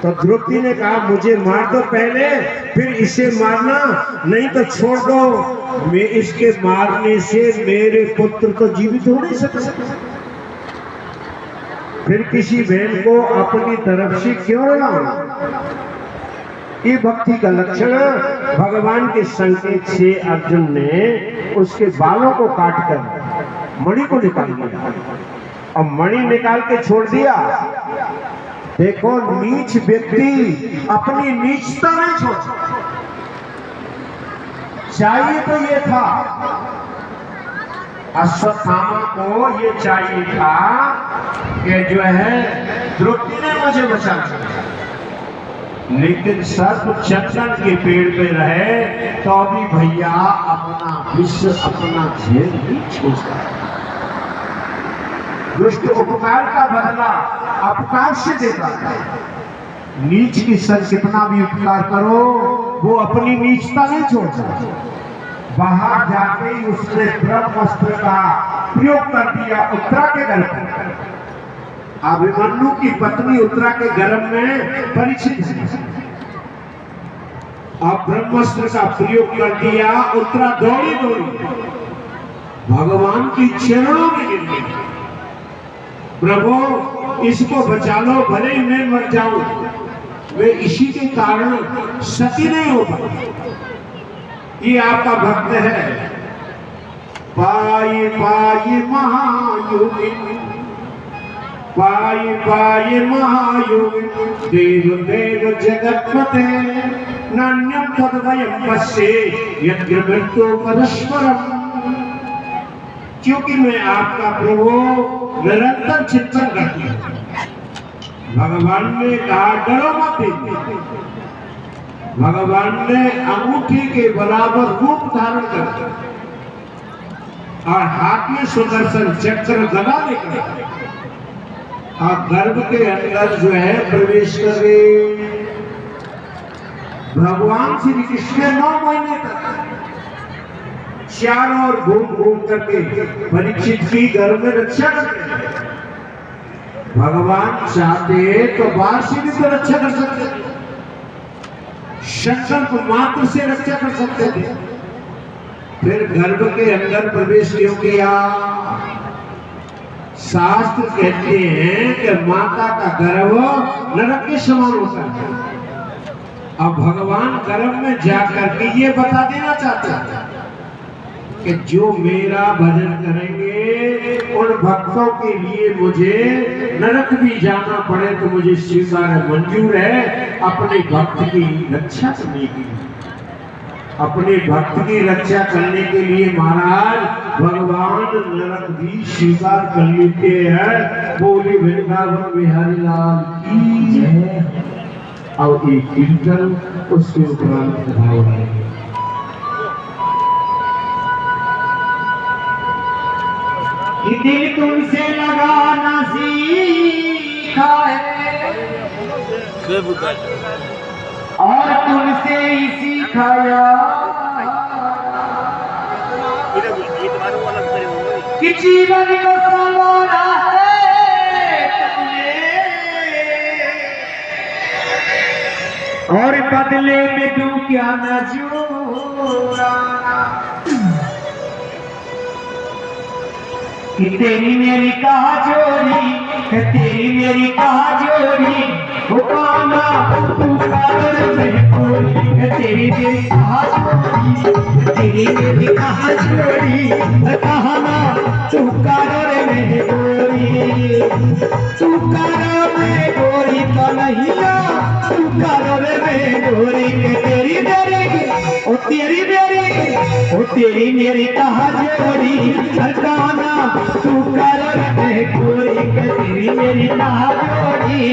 तो द्रौपदी ने कहा मुझे मार दो पहले, फिर इसे मारना, नहीं तो छोड़ दो। मैं इसके मारने से मेरे पुत्र तो जीवित हो नहीं सकते। फिर किसी बहन को अपनी तरफ से क्यों लाऊं? ये भक्ति का लक्षण। भगवान के संकेत से अर्जुन ने उसके बालों को काटकर मणि को निकाल दिया और मणि निकाल के छोड़ दिया। देखो, नीच व्यक्ति अपनी नीचता नहीं छोड़। चाहिए तो ये था, अश्वत्थामा को ये चाहिए था कि जो है द्रौपदी ने मुझे बचा दिया, लेकिन सर्प चंदन के पेड़ पे रहे तो अभी भैया अपना विश्व अपना झेल नहीं छोड़ता। दुष्ट उपकार का बदला अपकार से देता है। नीच की सर कितना भी उपकार करो, वो अपनी नीचता नहीं छोड़ता। बाहर जाके ही उसने ब्रह्मास्त्र का प्रयोग कर दिया उत्तरा के गर्भ में। अभिमन्यु की पत्नी उत्तरा के गर्भ में परीक्षित है। अब ब्रह्मास्त्र का प्रयोग कर दिया, उत्तरा दौड़ी दौड़ी भगवान की चरणों में गिर गई। प्रभु इसको बचा लो, भले ही मैं मर जाऊं, वे इसी के कारण सती नहीं हो पाई। ये आपका भक्त है। पाई पाई महायोगिनी, पाई पाई महायोगिनी, देव देव जगत्पते, नान्यं तद्वयं पश्ये यत्र मृत्यो परस्परम्। क्योंकि मैं आपका प्रभु निरंतर चिंतन करती हूँ। भगवान ने कहा डरो मत। भगवान ने अंगूठी के बराबर रूप धारण कर और हाथ में सुदर्शन चक्र गदा लेकर और गर्भ के अंदर जो है प्रवेश कर गए। भगवान श्री कृष्ण 9 महीने तक चारों ओर घूम घूम करके परीक्षित की गर्भ में रक्षा करते। भगवान चाहते तो बाहर से भी तो रक्षा कर सकते थे, संकल्प मात्र से रक्षा कर सकते थे। फिर गर्भ के अंदर प्रवेश क्यों किया? शास्त्र कहते हैं कि माता का गर्भ नरक के समान होता है। अब भगवान गर्भ में जाकर के ये बता देना चाहते हैं कि जो मेरा भजन करेंगे उन भक्तों के लिए मुझे नरक भी जाना पड़े तो मुझे स्वीकार है, मंजूर है। अपने भक्त की रक्षा करने के लिए, अपने भक्त की रक्षा करने के लिए महाराज भगवान नरक भी स्वीकार कर लेते हैं। बोले वृंदावन बिहारी लाल की जय। और एक कीर्तन उसके उपरांत भाव है। दिल तुमसे लगाना सीखा है और तुमसे ही सिखाया कि जीवन को संवारा है तुमने और बदले में तू क्या न जोड़ा कि तेरी मेरी कहा जोड़ी, तेरी मेरी कहा जोड़ी, वो काना तू कादर में कोई। तेरी मेरी कहा जोड़ी, तेरी मेरी कहा जोड़ी, कहना तू कादर में गोरी। तू कादर में गोरी तो नहीं ना, तू कादर में गोरी। तेरी मेरी ओ तेरी मेरी ओ तेरी मेरी कहा जोड़ी, कहना तू कर में कोई। तेरी मेरी कहा जोड़ी।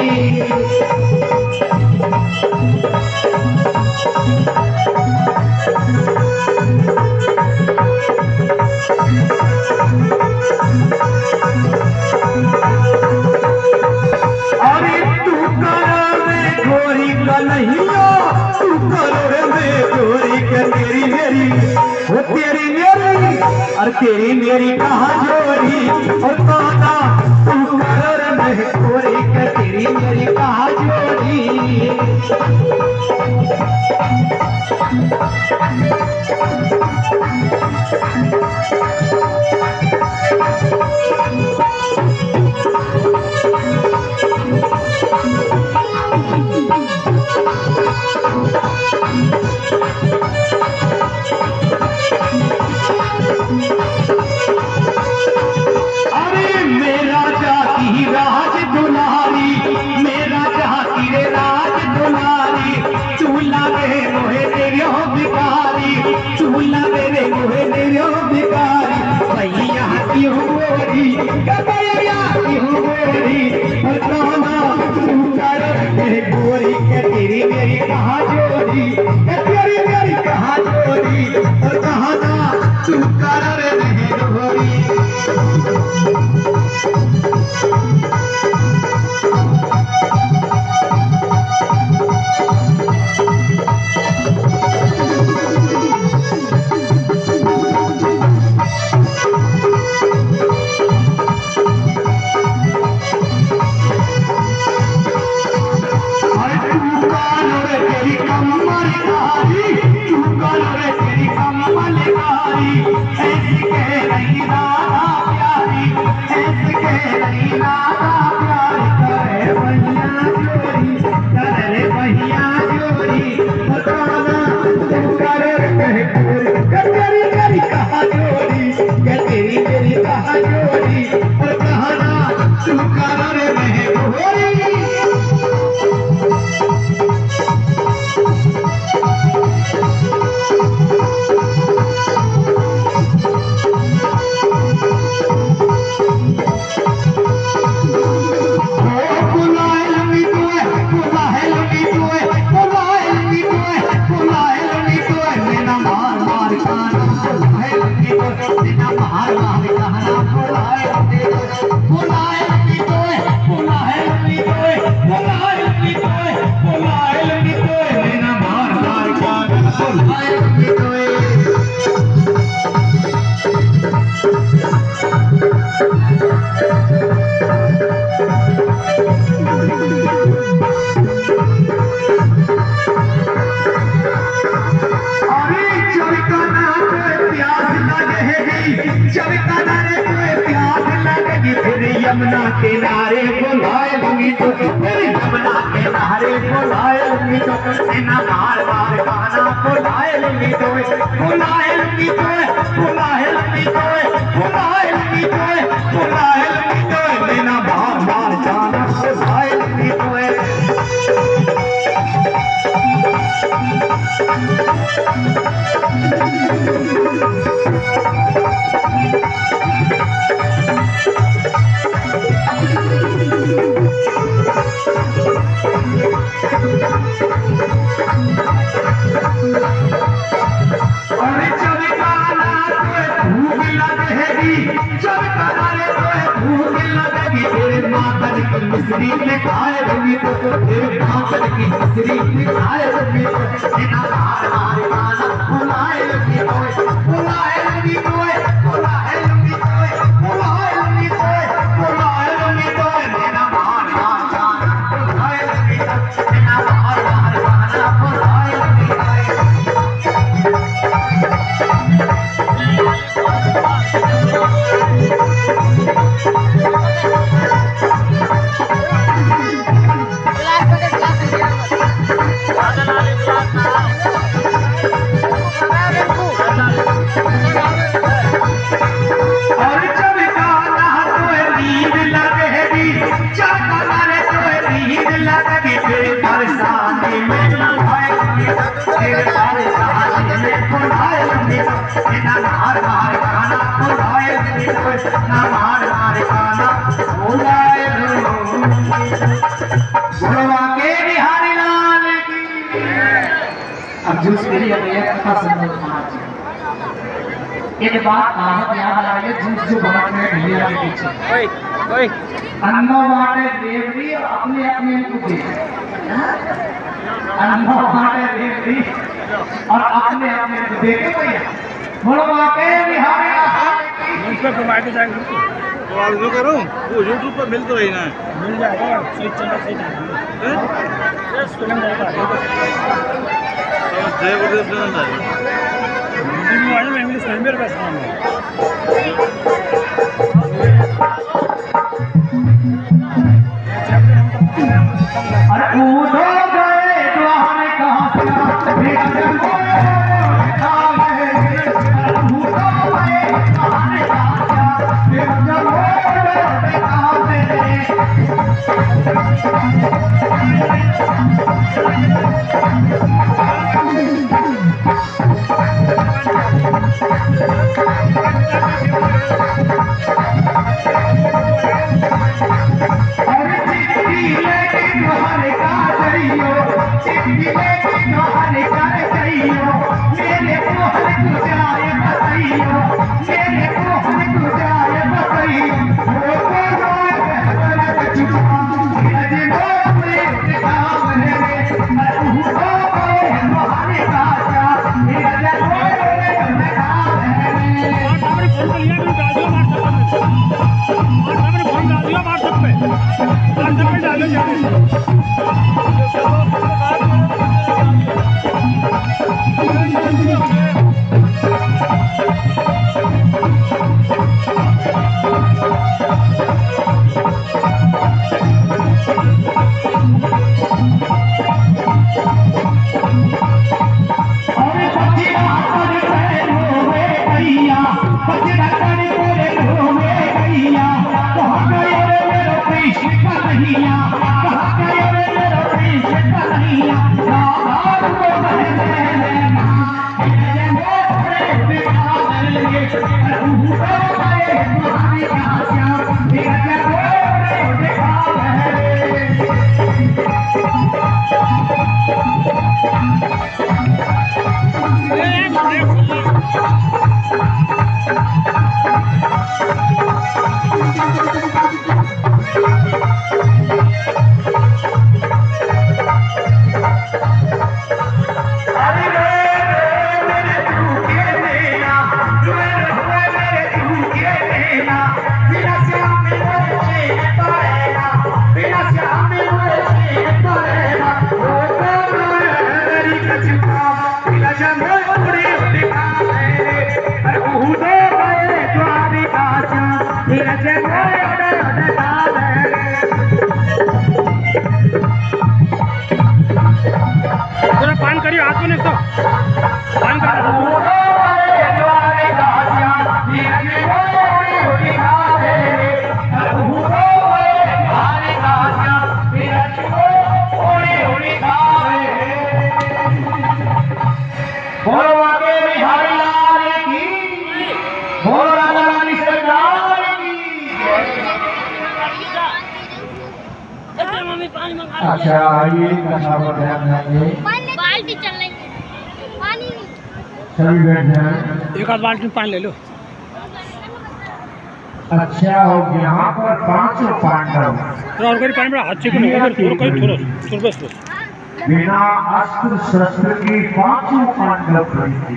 अरे तू कर में गोरी का नहीं, तू कर में गोरी का। तेरी मेरी वो तेरी मेरी और तेरी मेरी कहा जोड़ी और कहना तू कर में गोरी का। तेरी तेरी मेरी कहा जोड़ी। गोरी के तेरी मेरी कहा जोड़ी, तेरी मेरी कहा जोड़ी, और कहा ना तू कर रे गोरी। यमुना किनारे बुलाएंगी तो, यमुना किनारे बुलाएंगी तो, बिना मार मार गाना बुलाएंगी तो, बुलाएंगी तो, बुलाएंगी तो, बुलाएंगी तो, बुलाएंगी तो, बिना मार मार गाना बुलाएंगी तो। मिस्री में खाए रंगी तो तेरे भाषण की मिस्री में खाए रंगी तो बिना हार हार गाना बुलाए लगी तोए, बुलाए लगी तोए, बुलाए लगी तोए, बुलाए लगी तोए, बुलाए लगी तोए, बिना हार हार गाना बुलाए लगी तोए, बिना हार हार गाना बुलाए लगी तोए। अब जूस मेरी कथा सुनो महाराज। एक बात आप याद आ रही है, जूस जो बात में भैया के पीछे अन्नो बाटे देवरी अपने अपने को दे, अन्नो बाटे देवरी और अपने अपने को दे के भैया बोलो वाके बिहारी उस पर घुमा के जाएंगे तो करूँ वो यूट्यूब पर मिल तो रही ना। मिल जाएगा सही चलना सही स्टूडेंट जाएगा इंग्लिश में मेरे पास काम है अरे उधो गए द्वार कहाँ से मेरा जन्म पान करियो हाथ में तो पान कर अच्छा आइए कथा पर ध्यान देंगे बाल्टी चल रही है पानी नहीं सभी बैठ जाएं। एक आध बाल्टी पानी ले लो अच्छा हो गया यहाँ पर 5 पांडव और कोई पानी में हाथ से नहीं उधर थोड़ा कोई थोड़ा बस बिना अस्त्र शस्त्र के 5 पांडव खड़े थे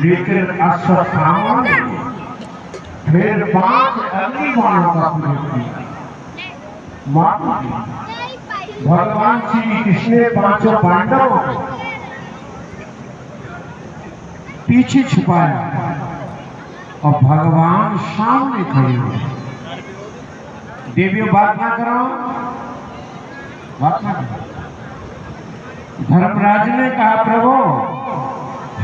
लेकिन अश्वत्थामा ने फिर 5 अग्निबाणों का प्रयोग किया माता भगवान श्री कृष्ण ने 5 पांडवों को पीछे छुपाया और भगवान सामने खड़े हुए। देवियों बात ना करो, बात ना करो। धर्मराज ने कहा प्रभु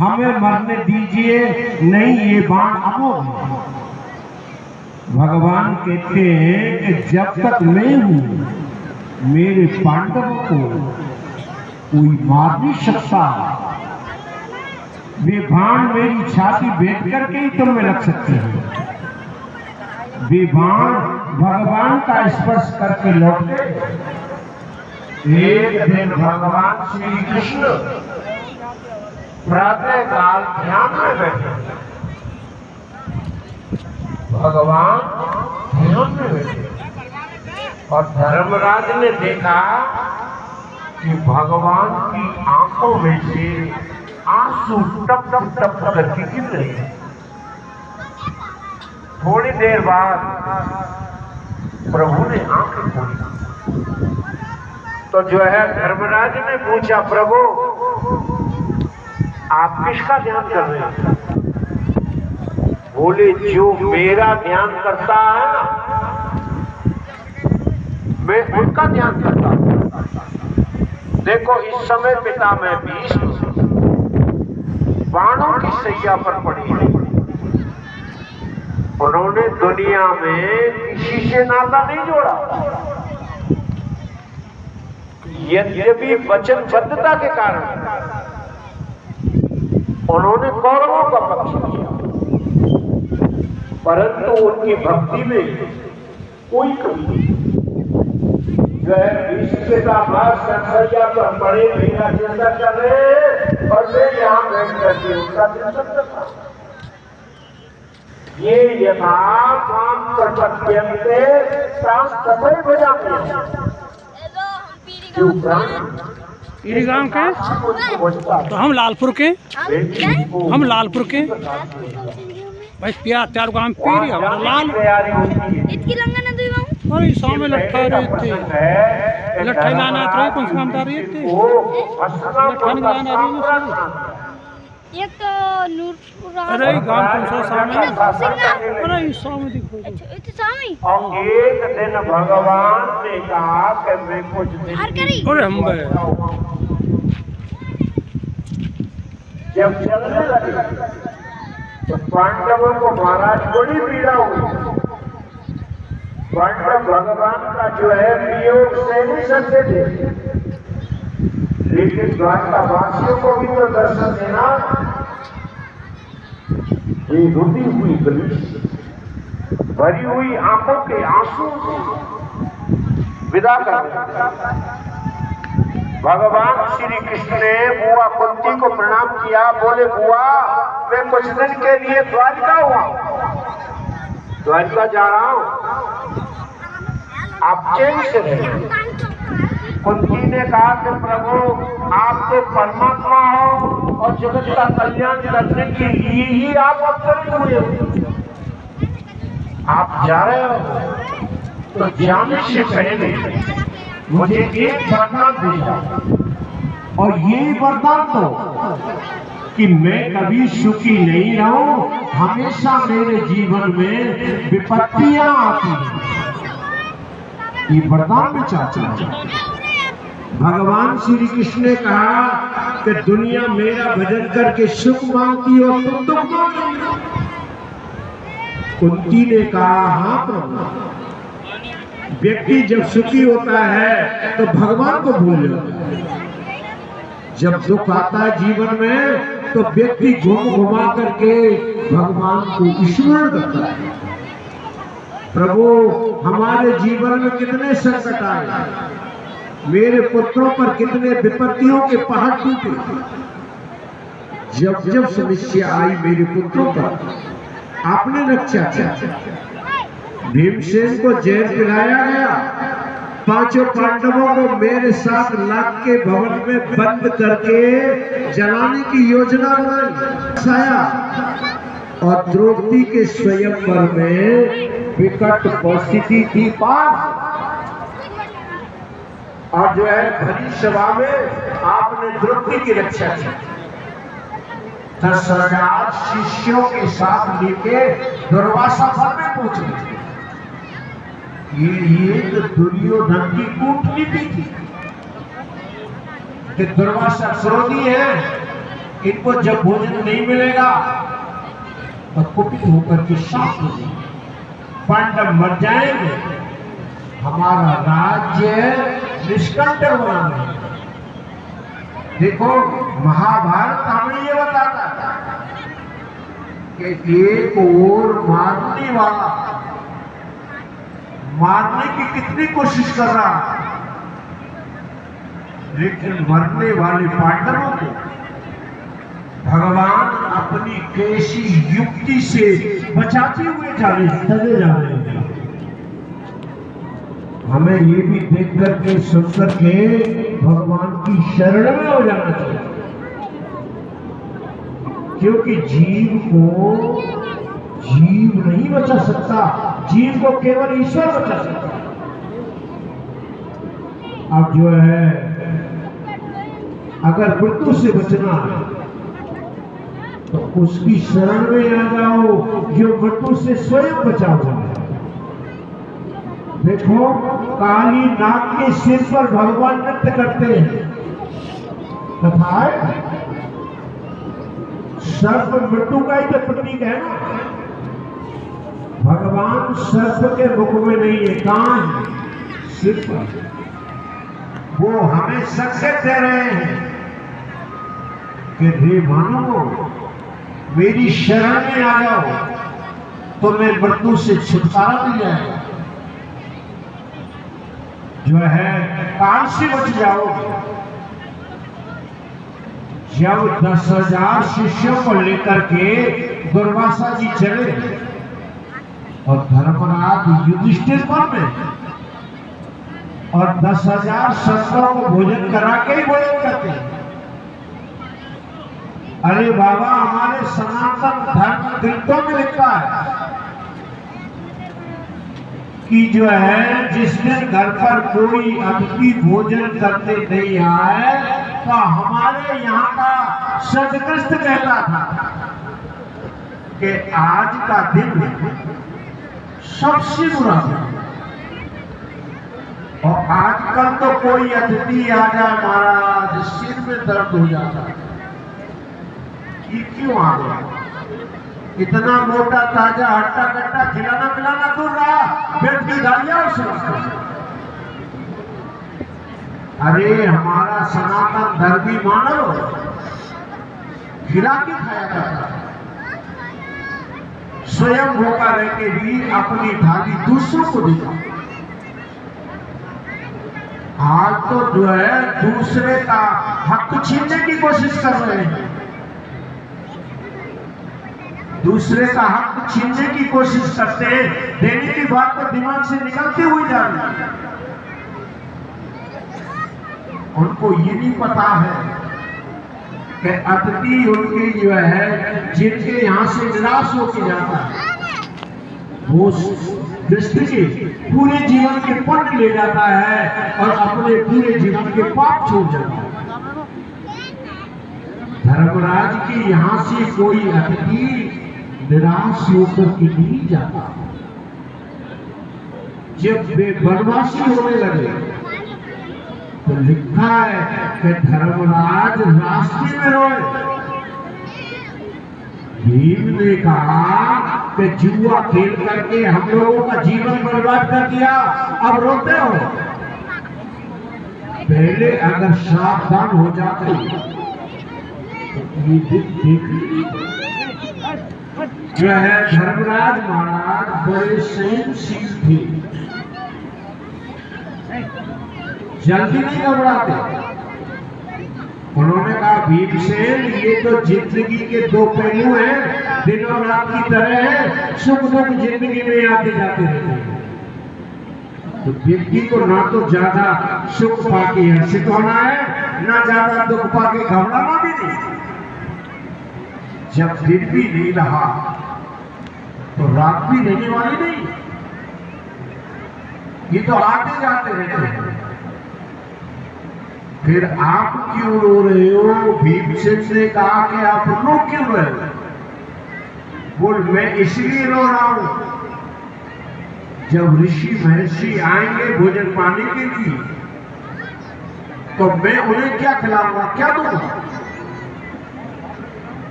हमें मरने दीजिए, नहीं ये बाण अमोघ है। भगवान कहते हैं कि जब तक मैं हूं मेरे पांडवों को कोई मार नहीं सकता। वे बाण मेरी छाती भेद करके ही तुम में लग सकते हैं। वे बाण भगवान का स्पर्श करके लौटे। एक दिन भगवान श्री कृष्ण प्रातः काल ध्यान में बैठे। भगवान ध्यान में बैठे और धर्मराज ने देखा कि भगवान की आंखों में से आंसू टप टप टप करके गिर रहे हैं। थोड़ी देर बाद प्रभु ने आंखें खोली तो जो है धर्मराज ने पूछा, प्रभु आप किसका ध्यान कर रहे हैं? बोले, जो मेरा ध्यान करता है ना, मैं उनका ध्यान करता हूं। देखो इस समय पिता मैं भीष्म बाणों की सैया पर पड़ी है। उन्होंने दुनिया में किसी से नाता नहीं जोड़ा, यद्यपि वचनबद्धता के कारण उन्होंने कौरवों का पक्ष किया, परंतु उनकी भक्ति में कोई कमी नहीं। जो है सैया पर बड़े मेरा चिंता कर रहे और मैं यहाँ बैठ करके उनका चिंतन करता हूं। ये यथा काम प्रपद्यन्ते तथैव भजाम्यहम्। पीरी गांव के तो हम लालपुर के, हम लालपुर के भाई पिया त्यार गांव पीरी हमारा लाल इतकी लंगा ना दुई बाऊ अरे सामने लट्ठा रहते लट्ठा गाना तो कौन सा काम कर रही थी लट्ठा गाना रही एक तो नूरपुरा अरे गांव कौन सा सामने अरे सामने देखो इतने सामी और एक दिन भगवान ने कहा कि मैं कुछ हर करी अरे हम गए जब चलने लगे तो पांडवों को महाराज बड़ी पीड़ा हुई। पांडव भगवान का जो है वियोग से नहीं सकते थे, लेकिन द्वारकावासियों को भी तो दर्शन देना। ये रुटी हुई गली, भरी हुई आंखों के आंसू विदा कर भगवान श्री कृष्ण ने बुआ कुंती को प्रणाम किया। बोले, बुआ मैं कुछ दिन के लिए द्वारका हुआ, द्वारका जा रहा हूं, आप चैन से रहे। कुंती ने कहा कि प्रभु आप तो परमात्मा हो और जगत का कल्याण करने के लिए ही आप अवतरित हुए हो, आप जा रहे हो तो जाने से पहले मुझे एक वरदान दिया, और ये वरदान दो कि मैं कभी सुखी नहीं रहूं, हमेशा मेरे जीवन में विपत्तियां आती हैं। ये वरदान में चाहता हूं। भगवान श्री कृष्ण ने कहा कि दुनिया मेरा भजन करके सुख मांगती हो, तुम दुख मांगो। कुंती ने कहा, हाँ प्रभु, व्यक्ति जब सुखी होता है तो भगवान को भूल जाता है, जब दुख आता है जीवन में तो व्यक्ति घूम घुमा करके भगवान को स्मरण करता है। प्रभु हमारे जीवन में कितने संकट आए, मेरे पुत्रों पर कितने विपत्तियों के पहाड़ टूटे, जब जब समस्या आई मेरे पुत्रों पर आपने रक्षा किया। भीमसेन को जहर पिलाया गया, पांचों पांडवों को मेरे साथ लाख के भवन में बंद करके जलाने की योजना बनाई, और द्रौपदी के स्वयंवर में विकट परिस्थिति थी पास, और जो है भरी सभा में आपने द्रौपदी की रक्षा की। 10,000 शिष्यों के साथ लेके दुर्वासा भवन में पहुंचे। ये दुर्योधन की कूटनीति थी कि दुर्वासा क्रोधी है, इनको जब भोजन नहीं मिलेगा तो कुपित होकर के शाप हो जाएंगे, पांडव मर जाएंगे, हमारा राज्य निष्कंटक बना। देखो महाभारत हमें ये बताता था कि एक और मारने वाला मारने की कितनी कोशिश कर रहा है, लेकिन मरने वाले पांडवों को भगवान अपनी कैसी युक्ति से बचाते हुए चले जा रहे हैं। हमें ये भी देख करके सुन करके भगवान की शरण में हो जाना चाहिए, क्योंकि जीव को जीव नहीं बचा सकता, जीव को केवल ईश्वर बचा सकता है। अब जो है अगर मृत्यु से बचना है तो उसकी शरण में आ जाओ जो मृत्यु से स्वयं बचा हुआ है। देखो काली नाग के सिर पर भगवान नृत्य करते हैं तथा सर्प मृत्यु का ही तो प्रतीक है ना। भगवान सर्प के मुख में नहीं है, कहां है? सिर पर। वो हमें संकेत दे रहे हैं कि हे मानवो मेरी शरण में आ जाओ तो मैं मृत्यु से छुटकारा मिल जाएगा, जो है काल से बच जाओगे। जब 10,000 शिष्यों को लेकर के दुर्वासा जी चले और धर्मराज युधिष्ठिर वन में और 10,000 शस्त्रों को भोजन करा के ही भोजन करते हैं। अरे बाबा हमारे सनातन धर्म ग्रंथों में लिखा है कि जो है जिस दिन घर पर कोई अतिथि भोजन करते नहीं आए तो हमारे यहाँ का सदग्रस्त कहता था कि आज का दिन सबसे बुरा है। और आजकल तो कोई अतिथि आ जाए महाराज सिर में दर्द हो जाता है। ये क्यों आ गया? इतना मोटा ताजा हट्टा कट्टा खिलाना पिलाना दूर रहा, पेट की गालियां उस अरे हमारा सनातन धर्मी मानव खिला के खाया करता, स्वयं भूखा रह के भी अपनी थाली दूसरों को देता। आज तो जो है दूसरे का हक छीनने की कोशिश कर रहे हैं, दूसरे का हक छीनने की कोशिश करते हैं, देने की बात तो दिमाग से निकलती हुई जा रही है। उनको ये नहीं पता है कि अतिथि उनके जो है जिनके यहाँ से निराश होकर जाता है वो दृष्टि के पूरे जीवन के पुण्य ले जाता है और अपने पूरे जीवन के पाप छोड़ जाता है। धर्मराज के यहाँ से कोई अतिथि निराश होकर के नहीं जाता। जब वे वनवासी होने लगे तो लिखा है कि धर्मराज रास्ते में रोए। भीम ने कहा कि जुआ खेल करके हम लोगों का जीवन बर्बाद कर दिया, अब रोते हो। पहले अगर सावधान हो जाते तो ये देख जो है धर्मराज महाराज बड़े सहनशील थे, जल्दी नहीं घबराते। उन्होंने कहा भीमसेन ये तो जिंदगी के दो पहलू हैं, दिन और रात की तरह है, सुख दुख जिंदगी में आते जाते रहते हैं। तो व्यक्ति को ना तो ज्यादा सुख पाके हर्षित होना है, ना ज्यादा दुख पाके घबराना भी नहीं। जब दिन भी नहीं रहा तो रात भी रहने वाली नहीं, ये तो आते जाते रहते हैं। फिर आप क्यों रो रहे हो? भीमसेन ने कहा कि आप रो क्यों रहे हो? बोल मैं इसलिए रो रहा हूं, जब ऋषि महर्षि आएंगे भोजन पाने के लिए तो मैं उन्हें क्या खिलाऊंगा, क्या दूंगा,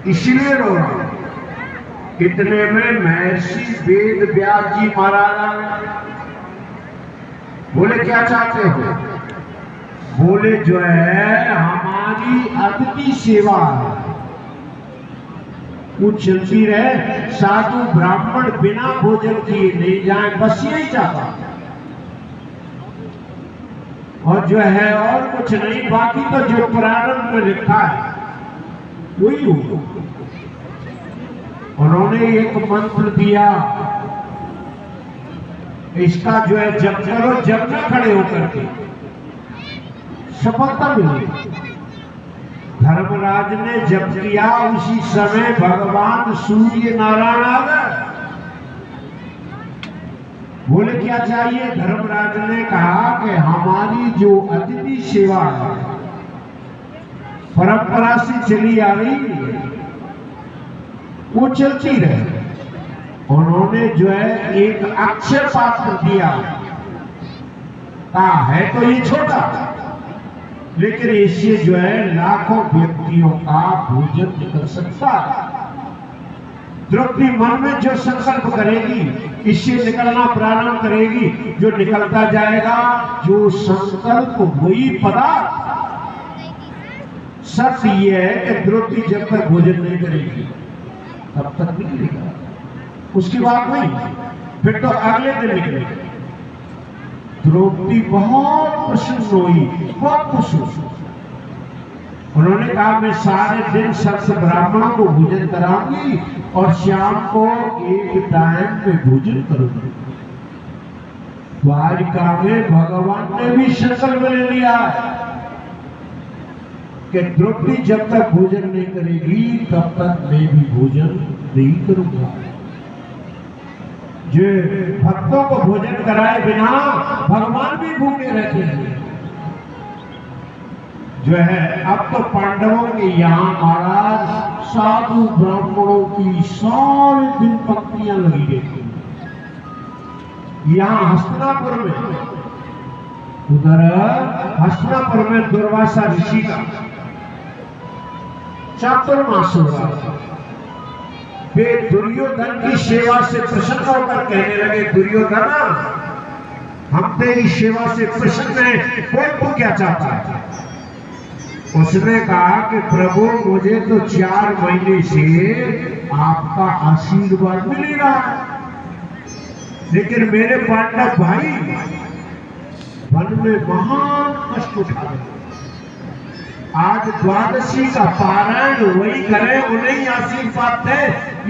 इसलिए रो रहा हूं। इतने में महर्षि वेद व्यास जी महाराज आए। बोले क्या चाहते हो? बोले जो है हमारी अतिथि सेवा है, वो चलती रहे, साधु ब्राह्मण बिना भोजन किए नहीं जाए, बस यही चाहता। और जो है और कुछ नहीं, बाकी तो जो प्रारंभ में लिखा है वही होगा। उन्होंने एक मंत्र दिया, इसका जो है जप करो, जप में खड़े होकर के सफलता मिली। धर्मराज ने जप किया, उसी समय भगवान सूर्य नारायण आ गए। बोले क्या चाहिए? धर्मराज ने कहा कि हमारी जो अतिथि सेवा है परंपरा से चली आ रही है वो चलती रहे। उन्होंने जो है एक अक्षय पात्र दिया, कहा है तो ये छोटा, लेकिन इससे जो है लाखों व्यक्तियों का भोजन निकल सकता है। द्रौपदी मन में जो संकल्प करेगी इससे निकलना प्रारंभ करेगी, जो निकलता जाएगा, जो संकल्प वही पदार्थ। सत्य ये है कि द्रौपदी जब तक भोजन नहीं करेगी तब तक नहीं निकलेगा, उसकी बात नहीं, फिर तो अगले दिन निकलेगी। द्रौपदी बहुत प्रसन्न हुई, बहुत खुश हुई। उन्होंने कहा मैं सारे दिन सबसे ब्राह्मणों को भोजन कराऊंगी और शाम को एक टाइम में भोजन करूंगी। द्वारिका में भगवान ने भी संकल्प ले लिया कि द्रौपदी जब तक भोजन नहीं करेगी तब तक मैं भी भोजन नहीं करूंगा। जो भक्तों को भोजन कराए बिना भगवान भी भूखे रहते हैं। जो है अब तो पांडवों के यहाँ महाराज साधु ब्राह्मणों की सारे दिन पंक्तियां लगी रहती हैं। यहाँ हस्तिनापुर में, उधर हस्तिनापुर में दुर्वासा ऋषि का चातुर्मास हो रहा था। वे दुर्योधन की सेवा से प्रसन्न होकर कहने लगे, दुर्योधन हम तेरी सेवा से प्रसन्न हैं, कोई तू क्या चाहता है? उसने कहा कि प्रभु मुझे तो 4 महीने से आपका आशीर्वाद मिल रहा है, लेकिन मेरे पांडव भाई वन में महान कष्ट उठा रहे। आज द्वादशी का पारायण वही करें, उन्हें आशीर्वाद दे,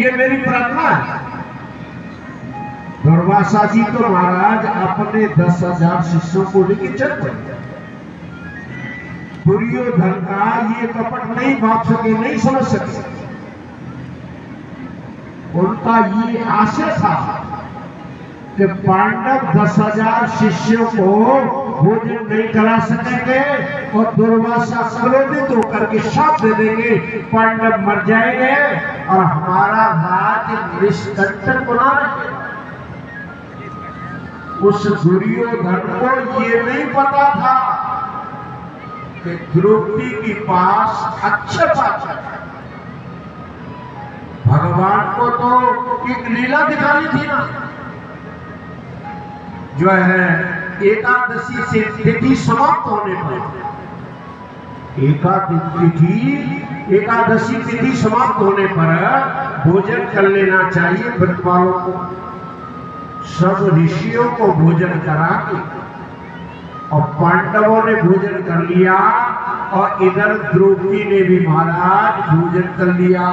ये मेरी प्रार्थना है। दुर्वासा जी तो महाराज अपने 10,000 शिष्यों को लेकर चल पड़े। दुर्योधन का ये कपट नहीं भाप सके, नहीं समझ सके। उनका ये आशय था कि पांडव 10,000 शिष्यों को भोजन नहीं करा सकेंगे और दुर्वासा क्रोधित होकर के शाप दे देंगे, पांडव मर जाएंगे और हमारा राज्य निष्कंटक बना रहेगा। उस दुर्योधन को ये नहीं पता था कि द्रौपदी के पास अच्छे पात्र है। भगवान को तो एक लीला दिखानी थी ना, जो है एकादशी से तिथि समाप्त होने पर, एकादशी तिथि समाप्त होने पर भोजन कर लेना चाहिए व्रत वालों को। सब ऋषियों को भोजन करा के और पांडवों ने भोजन कर लिया और इधर द्रौपदी ने भी महाराज भोजन कर लिया।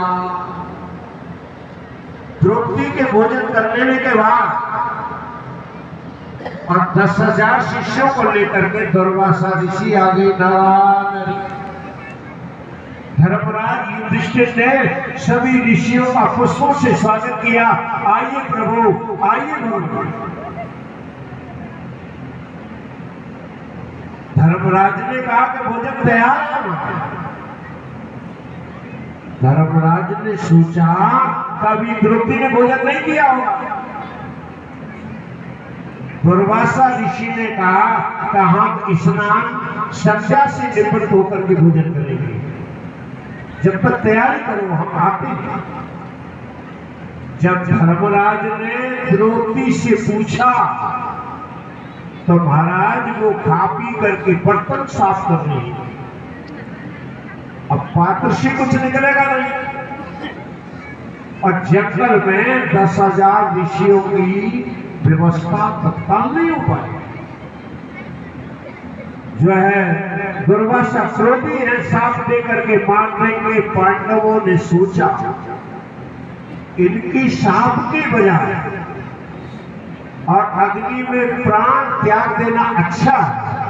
द्रौपदी के भोजन कर लेने के बाद और 10,000 शिष्यों को लेकर के दुर्वासा ऋषि आ गए। नारायण धर्मराज युधिष्ठिर ने सभी ऋषियों का पुष्पों से स्वागत किया। आइए प्रभु, आइए प्रभु। धर्मराज ने कहा कि भोजन तैयार है। धर्मराज ने सोचा कभी द्रौपदी ने भोजन नहीं किया होगा। दुर्वासा ऋषि ने कहा कि हम स्नान संध्या से निवृत्त होकर के भोजन करेंगे, जब तक तैयारी करो हम आते हैं। जब धर्मराज ने द्रौपदी से पूछा तो महाराज वो खा पी करके बर्तन साफ कर रही है। अब पात्र से कुछ निकलेगा नहीं और जंगल में 10,000 ऋषियों की व्यवस्था तत्काल नहीं हो पाई। जो है दुर्वासा क्रोधी है, साफ दे करके मार देंगे। पांडवों ने सोचा इनकी साफ के बजाय और अग्नि में प्राण त्याग देना अच्छा है।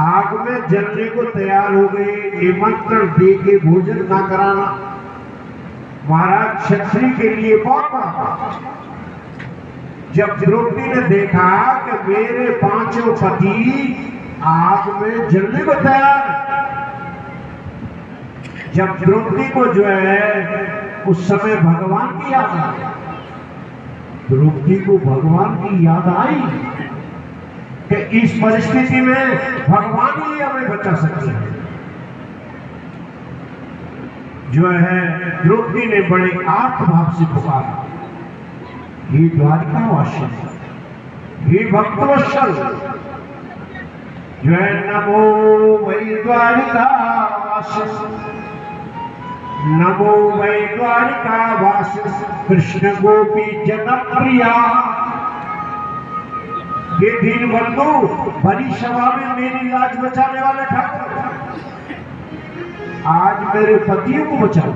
आग में जलने को तैयार हो गए, निमंत्रण दे के भोजन ना कराना महाराज क्षत्रिय के लिए बहुत बड़ा। जब द्रौपदी ने देखा कि मेरे पांचों पति आग में जलने को तैयार, जब द्रौपदी को जो है उस समय भगवान की याद आई, द्रौपदी को भगवान की याद आई कि इस परिस्थिति में भगवान ही हमें बचा सकते हैं। जो है द्रौपदी ने बड़े आत्मभाव से पुकारा, हे द्वारिकावासी, हे भक्तवत्सल, जो है नमो वै द्वारिकावासी, नमो वै द्वारिकावासी, कृष्ण गोपी जनप्रिया। ये दीन बंधु बड़ी सभा में मेरी लाज बचाने वाले ठाकुर, आज मेरे पतियों को बचाओ।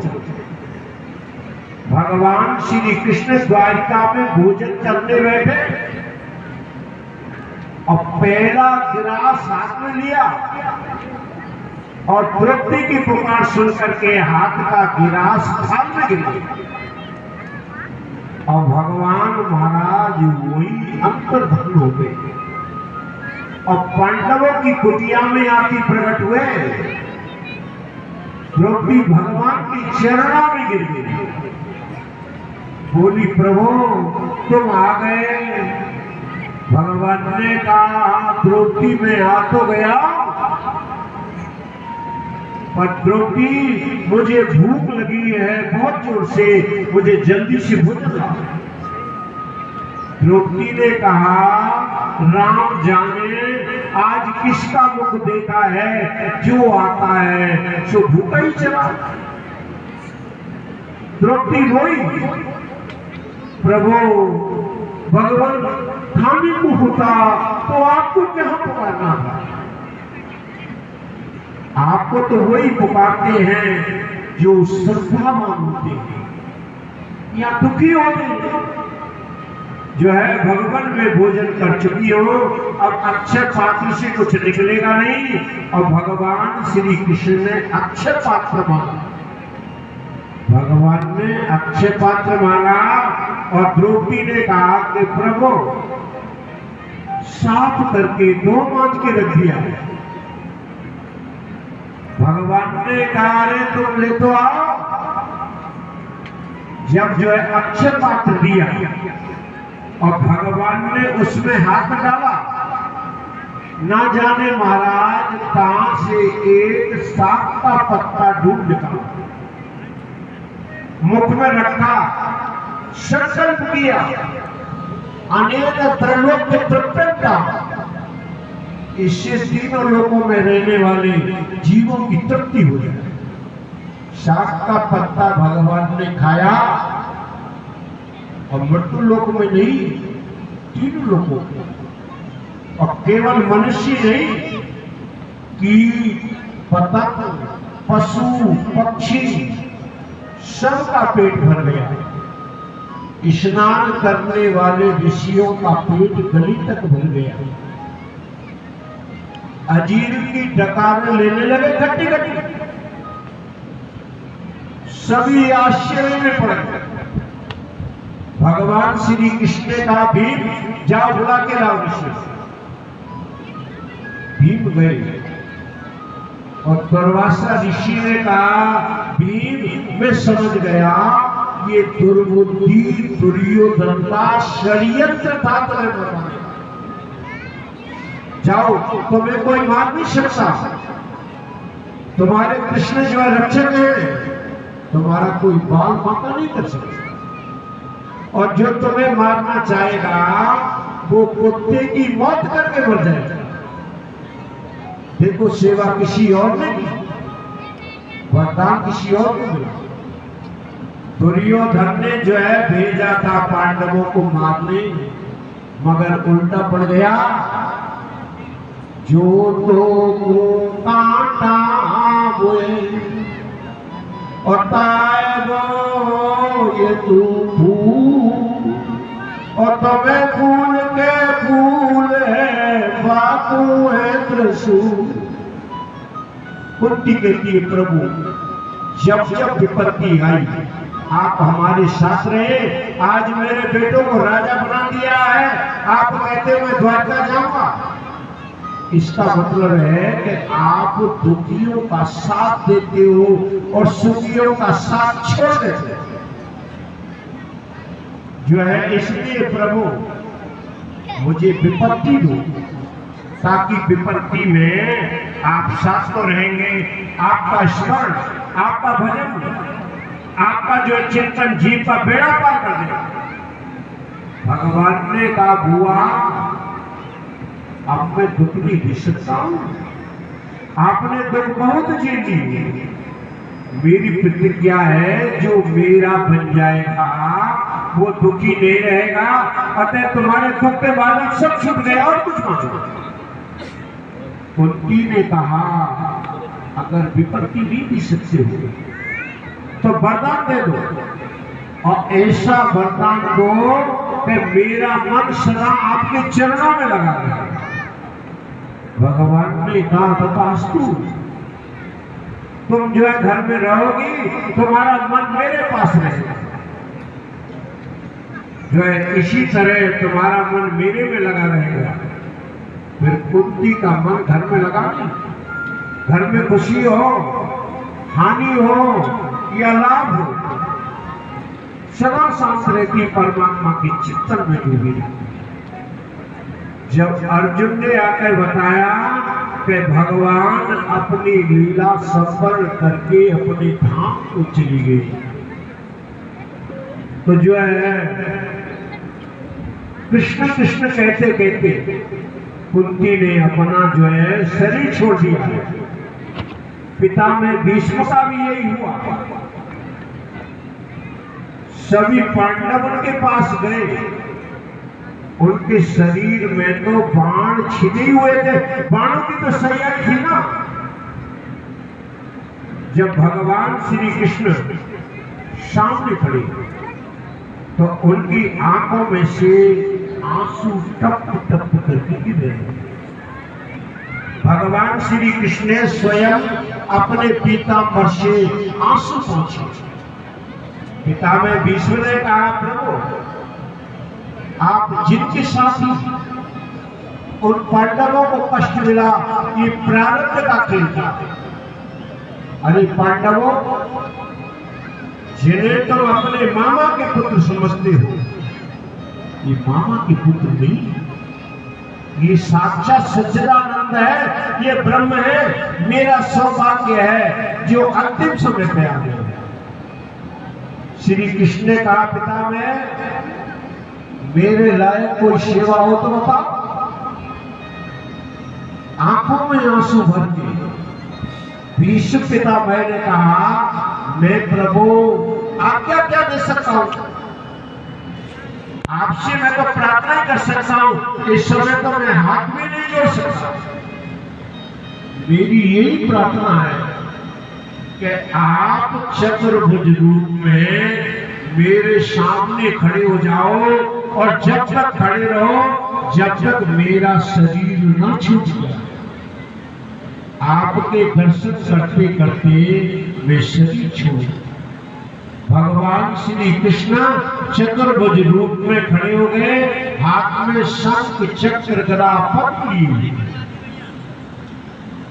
भगवान श्री कृष्ण द्वारिका में भोजन करने बैठे और पहला गिलास हाथ में लिया और द्रौपदी की पुकार सुन करके हाथ का गिलास थाल में गिर गया और भगवान महाराज वही अंतर्धान हो गए और पांडवों की कुटिया में आके प्रकट हुए। द्रौपदी भगवान की चरणों में गिर गई, बोली प्रभु तुम आ गए। भगवान ने कहा द्रौपदी में आ तो गया, पर द्रौपदी मुझे भूख लगी है बहुत जोर से, मुझे जल्दी से भोजन लाओ। द्रौपदी ने कहा राम जाने आज किसका मुख देखा है, जो आता है सो भूखा ही चला। द्रौपदी रोई, प्रभु भगवान थाने को होता तो आपको क्या पुकारना था, आपको तो वही पुकारते हैं जो श्रद्धावान होते हैं या दुखी होते, जो है भगवान में भोजन कर चुकी हो, अब अक्षय पात्र से कुछ निकलेगा नहीं। और भगवान श्री कृष्ण ने अक्षय पात्र मांगा, भगवान ने अक्षय पात्र मांगा और द्रौपदी ने कहा कि प्रभु साफ करके दो मांझ के रख दिया। भगवान ने कहा अरे तुम ले तो आओ। जब जो है अक्षय पात्र दिया और भगवान ने उसमें हाथ डाला, ना जाने महाराज कहां से एक सांप का पत्ता ढूंढ निकाला, मुख में रखा, संकल्प किया अनेक त्रैलोक्य प्रत्यंता, इससे तीनों लोगों में रहने वाले जीवों की तृप्ति हो जाए। सांप का पत्ता भगवान ने खाया और मृत्यु लोक में नहीं, तीनों लोगों को, और केवल मनुष्य नहीं कि पतंग, पशु, पक्षी सबका पेट भर गया। स्नान करने वाले ऋषियों का पेट गली तक भर गया। अजीर की डकारें लेने लगे खट्टी खट्टी, सभी आश्चर्य में पड़ गए। भगवान श्री कृष्ण ने कहा भीम जाओ बुला के लाओ ऋषि। भीम गए और दुर्वासा ऋषि ने कहा भीम मैं समझ गया ये दुर्बुद्धि दुर्योधन का षड्यंत्र था तुम्हें बताने, जाओ तुम्हें कोई मार नहीं सकता, तुम्हारे कृष्ण जो है रक्षक है, तुम्हारा कोई बाल बांका नहीं कर सकता, और जो तुम्हें मारना चाहेगा वो कुत्ते की मौत करके मर जाएगा। देखो सेवा किसी और ने की, वरदान किसी और को मिला। दुर्योधन ने जो है भेजा था पांडवों को मारने, मगर उल्टा पड़ गया। जो तो को कांटा हुए और तायबो ये तू फूल, और तुम्हें फूल के फूल है बापू है त्रिशूल। कुंती कहती है प्रभु जब जब विपत्ति आई आप हमारे साथ रहे, आज मेरे बेटों को राजा बना दिया है, आप कहते मैं द्वारका जाऊंगा। इसका मतलब है कि आप दुखियों का साथ देते हो और सुखियों का साथ छोड़ देते हो जो है। इसलिए प्रभु मुझे विपत्ति दो, ताकि विपत्ति में आप साथ तो रहेंगे, आपका स्मरण, आपका भजन, आपका जो चिंतन जीव का बेड़ा पार कर देगा। भगवान ने कहा बुआ अब मैं दुख नहीं दे सकता हूं, आपने दुख बहुत झेल ली, मेरी प्रतिज्ञा है जो मेरा बन जाएगा वो दुखी नहीं रहेगा, अतः तुम्हारे दुख के बाद सब छूट गया और कुछ मांगो। कुंती ने कहा अगर विपत्ति नहीं दी सकते हो तो वरदान दे दो, और ऐसा वरदान दो कि मेरा मन सदा आपके चरणों में लगा रहे। भगवान ने कहा तथास्तु, तुम जो है घर में रहोगी, तुम्हारा मन मेरे पास रहेगा, जो है इसी तरह तुम्हारा मन मेरे में लगा रहेगा। फिर कुंती का मन घर में लगा नहीं, घर में खुशी हो, हानि हो या लाभ हो, सदा सांस रहती परमात्मा के चिंतन में डूबी रहती। जब अर्जुन ने आकर बताया कि भगवान अपनी लीला संपन्न करके अपने धाम को चली गई, तो जो है कृष्ण कृष्ण कहते कहते कुंती ने अपना जो है शरीर छोड़ दिया। पिता में भीष्म का भी यही हुआ, सभी पांडवों के पास गए, उनके शरीर में तो बाण छिदे हुए थे, बाणों की तो सैया थी ना। जब भगवान श्री कृष्ण सामने खड़े तो उनकी आंखों में से आंसू टप टप करके गिर रहे। भगवान श्री कृष्ण ने स्वयं अपने पीताम्बर से आंसू पहुंचे। पिता में भीष्म ने कहा प्रभु आप जिनके साथ उन पांडवों को कष्ट मिला, ये प्रारब्ध का खेल था। अरे पांडवों, जिन्हें तुम अपने मामा के पुत्र समझते हो, ये मामा के पुत्र नहीं, ये साक्षात सच्चिदानंद है, ये ब्रह्म है। मेरा सौभाग्य है जो अंतिम समय पे आ गया। श्री कृष्ण ने कहा पिता में मेरे लायक कोई सेवा हो तो बताओ। आंखों में आंसू भर के भीष्म पिता मैंने कहा मैं प्रभु आज्ञा क्या दे सकता हूं, आपसे मैं तो प्रार्थना कर सकता हूं, इस समय तो मैं हाथ में नहीं जोड़ सकता। मेरी यही प्रार्थना है कि आप चतुर्भुज रूप में मेरे सामने खड़े हो जाओ, और जब तक खड़े रहो जब तक मेरा शरीर न छूट जाए। आपके दर्शन करते करते मैं शरीर छोड़। भगवान श्री कृष्ण चतुर्भुज रूप में खड़े हो गए, हाथ में शंख चक्र गदा पद्म लिए।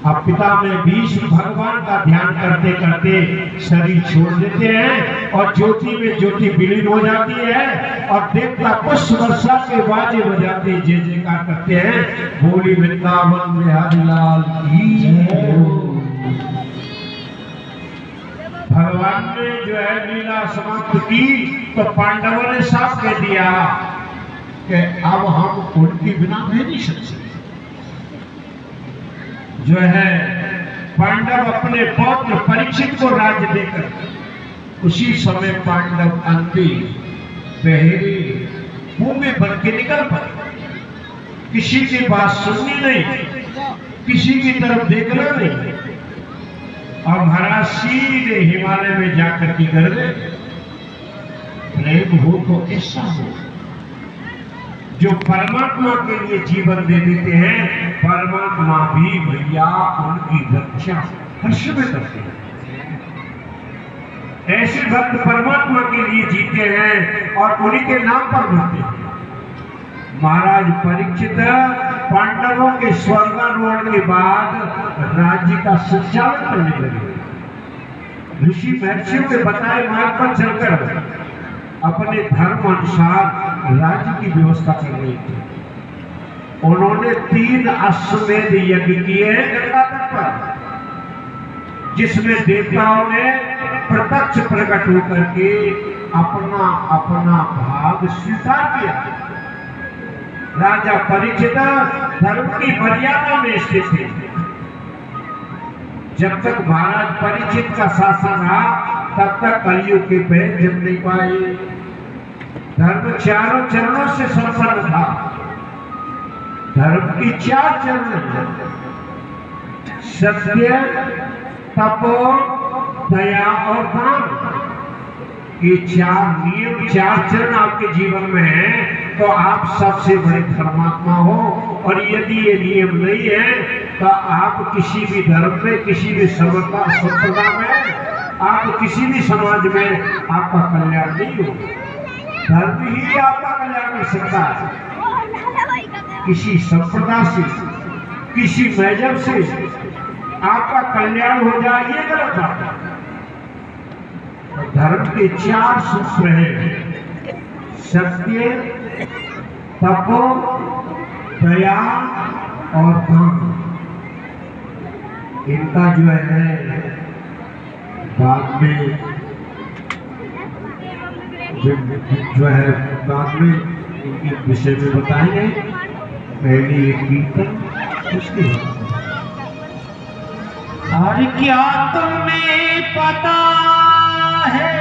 अब पिता में भीष्म भगवान का ध्यान करते करते शरीर छोड़ देते हैं और ज्योति में ज्योति विलीन हो जाती है, और देवता पुष्प वर्षा के बाजे बजाते जय जयकार करते हैं। बोली वृंदावन बिहारी लाल की। भगवान ने जो है लीला समाप्त की तो पांडवों ने साफ कह दिया कि अब हम उनके बिना रह नहीं सकते। जो है पांडव अपने पौत्र परीक्षित को राज्य देकर उसी समय पांडव अंधे बहरे मुंह बन के निकल पड़े। किसी की बात सुननी नहीं, किसी की तरफ देखना नहीं, और महाराज सीधे हिमालय में जाकर की कर गए। प्रेम हो तो ऐसा हो, जो परमात्मा के लिए जीवन दे देते हैं, परमात्मा भी भैया उनकी रक्षा हर्ष में करते हैं। ऐसे भक्त परमात्मा के लिए जीते हैं और उन्हीं के नाम पर मरते हैं। महाराज परीक्षित पांडवों के स्वर्गारोहण के बाद राज्य का संचालन करने लगे। ऋषि महर्षियों के बताए मार्ग पर चलकर अपने धर्म अनुसार राज्य की व्यवस्था कर रहे थे। उन्होंने 3 अश्वमेध यज्ञ किए हैं गंगा तट पर, जिसमें देवताओं ने प्रत्यक्ष प्रकट होकर के अपना अपना भाग स्वीकार किया। राजा परीक्षित धर्म की मर्यादा में स्थित थे। जब तक महाराज परीक्षित का शासन रहा तब तक कलयुग के भेद जम नहीं पाए। धर्म 4 चरणों से संपन्न था। धर्म की 4 चरण: सत्य, तपो, दया और दान। ये 4 नियम, 4 चरण आपके जीवन में है तो आप सबसे बड़े धर्मात्मा हो। और यदि ये नियम नहीं है तो आप किसी भी धर्म में, किसी भी संप्रदाय में, आप किसी भी समाज में आपका कल्याण नहीं हो। धर्म ही आपका कल्याण कर सकता है। किसी संप्रदाय से, किसी मजहब से आपका कल्याण हो जाए ये गलत बात है। धर्म के 4 सूत्र हैं: सत्य, तपो, दया और दान। इनका जो है बाद में जो है बाद में इनके विषय में बताएंगे। पहले एक कीर्तन, उसके और क्या तुम्हें पता है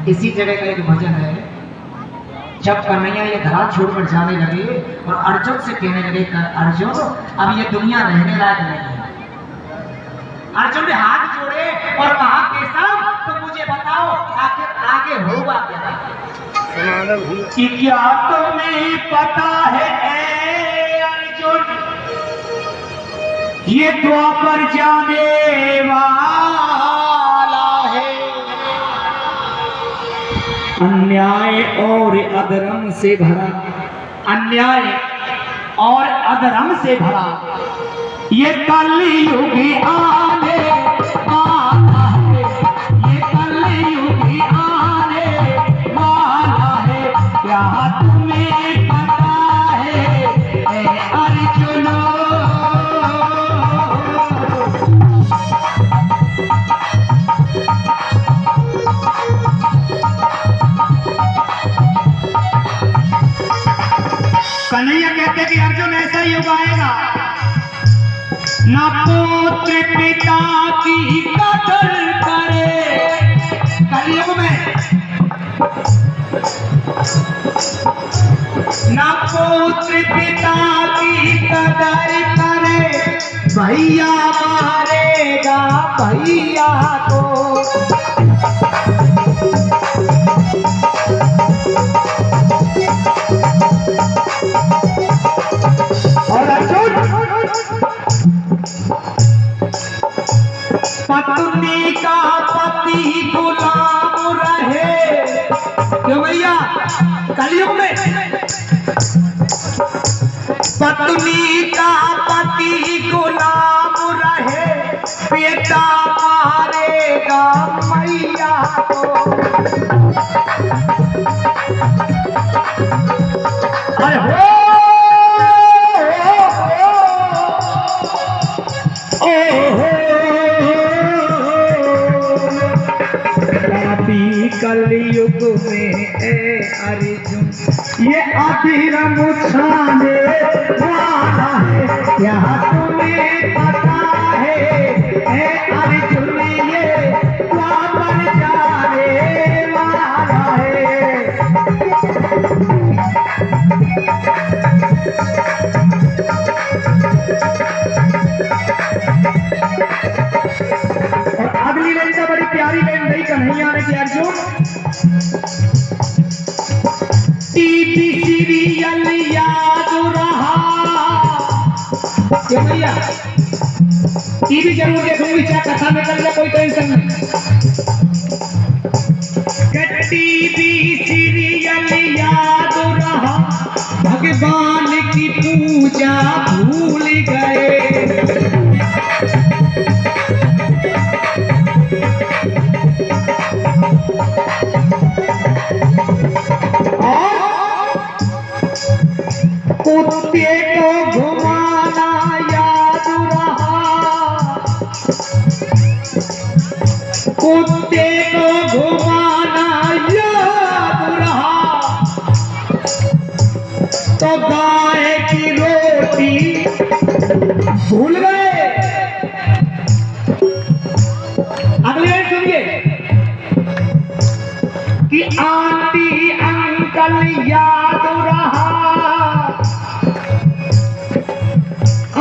इसी जगह का एक भजन है। जब कन्हैया ये धरा छोड़कर जाने लगे और अर्जुन से कहने लगे, अर्जुन अब ये दुनिया रहने लायक नहीं है। अर्जुन ने हाथ जोड़े और कहा, केशव तो मुझे बताओ आखिर आगे होगा क्या? कि क्या तुम्हें पता है अर्जुन, ये द्वापर जाने वाला है। अन्याय और अधर्म से भरा, अन्याय और अधर्म से भरा ये कलयुग आने वाला है। ये कलयुग आने वाला है। क्या तुम्हें पता है अर्जुन? कन्हैया कहते कि अर्जुन ऐसा युग आएगा ना पुत्र पिता की कदर करे। कलयुग में ना पुत्र पिता की कदर करे, भैया मारेगा भैया को। और अर्जुन पत्नी का पति गुलाम रहे। क्यों भैया? कलयुग में पत्नी का पति गुलाम रहे, बेटा मारेगा मैया को। अरे हो कलयुग में अर्जुन ये अधर्म छाने वाला है। क्या तुम्हें पता है अर्जुन ये द्वापर जाने वाला है। और अगली लाइन का बड़ी प्यारी लाइन नहीं कन्हैया ने कि अर्जुन टीवी सीरियल याद रहा क्यों भैया? टीवी जरूर देखूंगी, चाहे कथा निकल जाए, कोई टेंशन नहीं। टीवी सीरियल याद रहा, भगवान की पूजा भूल गए। कुत्ते को घुमाना याद रहा, कुत्ते को घुमाना याद रहा, तो गाय की रोटी भूल गए। अगले सुनिए कि आंटी अंकल याद रहा,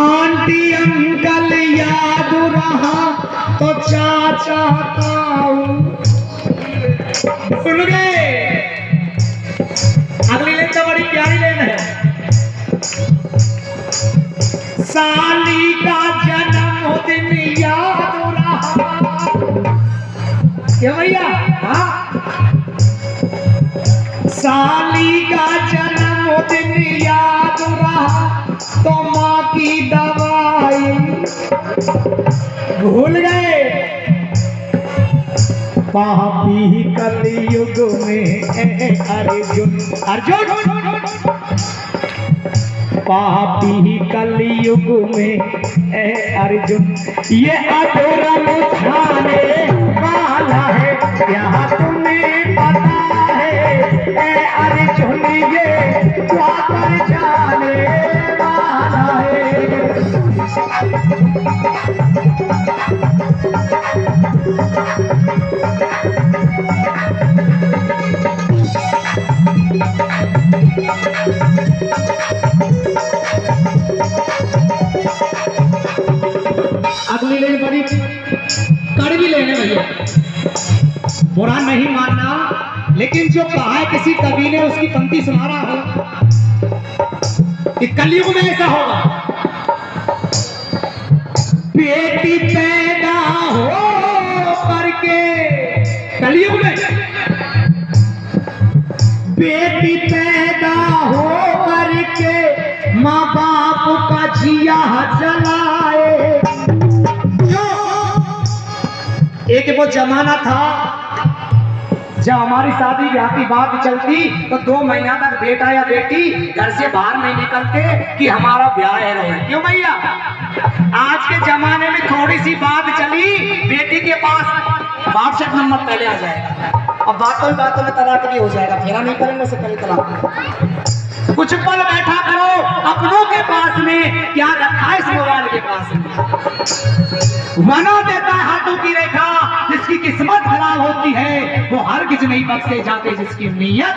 आंटी अंकल याद रहा, तो चाचा ताऊ भूल गए। अगली लाइन तो बड़ी प्यारी लाइन है। साली का जन्मदिन याद रहा, क्या भैया? हाँ, साली का जन्मदिन याद रहा, तो माँ की दवाई भूल गए। पापी कलयुग में अर्जुन, अर्जुन पापी कलयुग में अर्जुन, ये अधर्म छाने वाला है, क्या तुम्हें पता है अर्जुन, ये द्वापर जाने वाला है। अगली ले बड़ी कड़वी लेने भैया, बुरा नहीं मानना, लेकिन जो कहा है किसी कवि ने, उसकी पंक्ति सुना रहा हो कि कलयुग में ऐसा होगा। बेटी पैदा हो करके, कलयुग में बेटी पैदा हो करके माँ बाप का जिया जलाए। एक वो जमाना था जब हमारी शादी ब्याह की बात चलती तो 2 महीना तक बेटा या बेटी घर से बाहर नहीं निकलते कि हमारा ब्याह है। क्यों भैया? आज के जमाने में थोड़ी सी बात चली, बेटी के पास व्हाट्सएप नंबर पहले आ जाएगा, अब बातों में तलाक भी हो जाएगा, फेरा नहीं करेंगे उससे पहले तलाक। कुछ पल बैठा करो अपनों के पास में, क्या रखा है इस मोबाइल के पास में। बना देता है हाथों की रेखा, जिसकी किस्मत खराब होती है वो हरगिज नहीं बख्शे जाते जिसकी नीयत।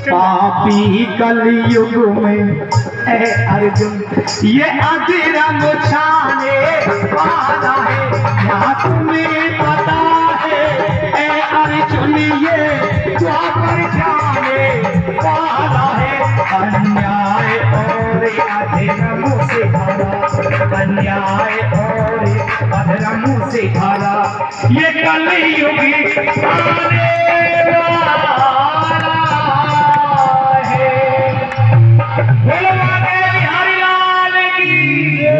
पापी कलयुग में अर्जुन, ये अधर्म छाने वाला है, क्या तुम्हें पता है अर्जुन, ये द्वापर जाने वाला है। अन्याय और अधर्म से भरा, अन्याय और अधर्म से भरा, ये कलयुग आने वाला है। बोलो बिहारी लाल की जय।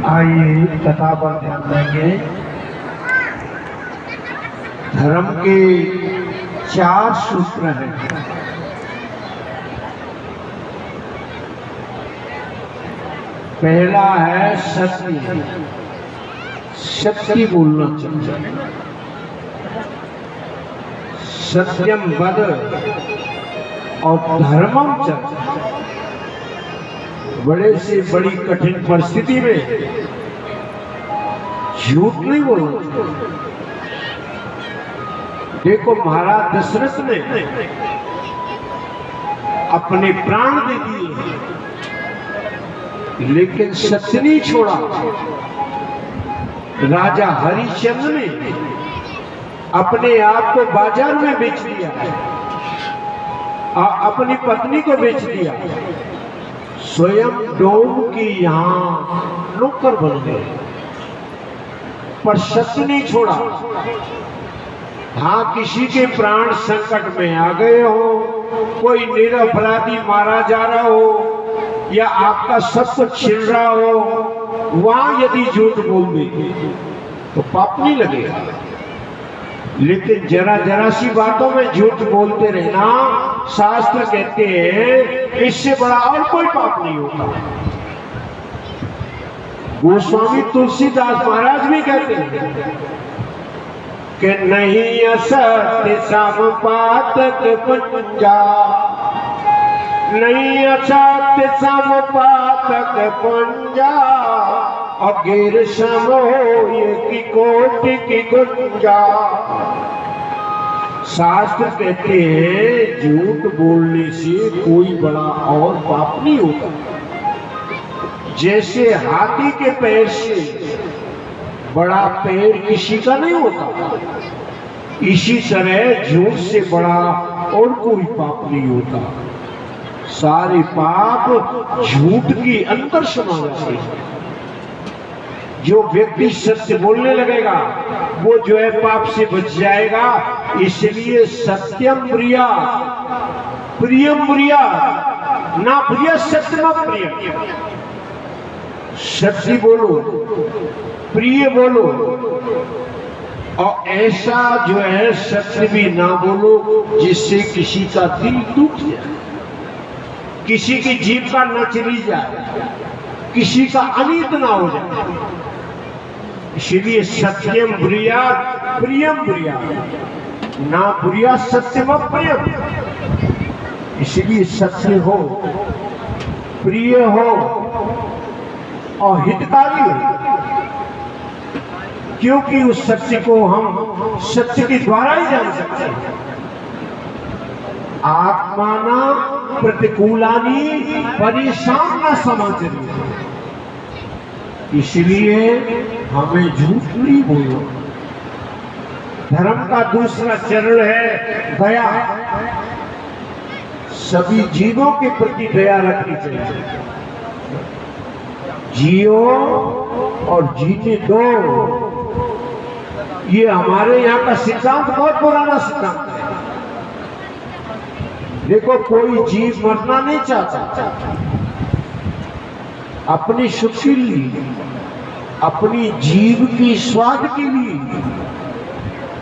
आइए कथा पर ध्यान देंगे। धर्म के 4 सूत्र हैं। पहला है सत्य, सत्य बोलना चाहिए। सत्यम वद और धर्मम चर्च। बड़े से बड़ी कठिन परिस्थिति में झूठ नहीं बोलना। देखो महाराज दशरथ ने अपने प्राण दे दिए लेकिन सत्य नहीं छोड़ा। राजा हरिश्चंद्र ने अपने आप को बाजार में बेच दिया अपनी पत्नी को बेच दिया, स्वयं डोम की यहाँ नौकर बन गए, पर सत्य नहीं छोड़ा। हाँ, किसी के प्राण संकट में आ गए हो, कोई निरपराधी मारा जा रहा हो, या आपका सब कुछ छिन रहा हो, वहां यदि झूठ बोल देंगे तो पाप नहीं लगेगा। लेकिन जरा जरा सी बातों में झूठ बोलते रहना, शास्त्र कहते हैं इससे बड़ा और कोई पाप नहीं होता। गोस्वामी तुलसीदास महाराज भी कहते हैं कि नहीं असत्य समपातक पुंजा, नहीं असत्य समपातक पुंजा, अगेर समोय की कोटि की गुंजा। शास्त्र कहते हैं झूठ बोलने से कोई बड़ा और पाप नहीं होता। जैसे हाथी के पैर से बड़ा पैर किसी का नहीं होता, इसी तरह झूठ से बड़ा और कोई पाप नहीं होता। सारे पाप झूठ के अंदर समा जाते हैं। जो व्यक्ति सत्य बोलने लगेगा वो जो है पाप से बच जाएगा। इसलिए सत्यम प्रिया प्रियम प्रिया ना प्रिय सत्यम प्रिय। सत्य बोलो, प्रिय बोलो, और ऐसा जो है सत्य भी ना बोलो जिससे किसी का दिल टूट जाए, किसी की जीभ का न चली जाए, किसी का अनित ना हो जाए। इसलिए सत्यम प्रिया प्रियम प्रिया ना प्रिया सत्यम प्रियम। इसलिए सत्य हो, प्रिय हो और हितकारी हो, क्योंकि उस सत्य को हम सत्य के द्वारा ही जान सकते हैं। आत्माना प्रतिकूलानी परिशान समाचरी। इसलिए हमें झूठ नहीं बोलो। धर्म का दूसरा चरण है दया। सभी जीवों के प्रति दया रखनी चाहिए। जियो और जीने दो, ये हमारे यहाँ का सिद्धांत बहुत पुराना सिद्धांत है। देखो, कोई जीव मरना नहीं चाहता। अपनी सुख के लिए, अपनी जीव की स्वाद के लिए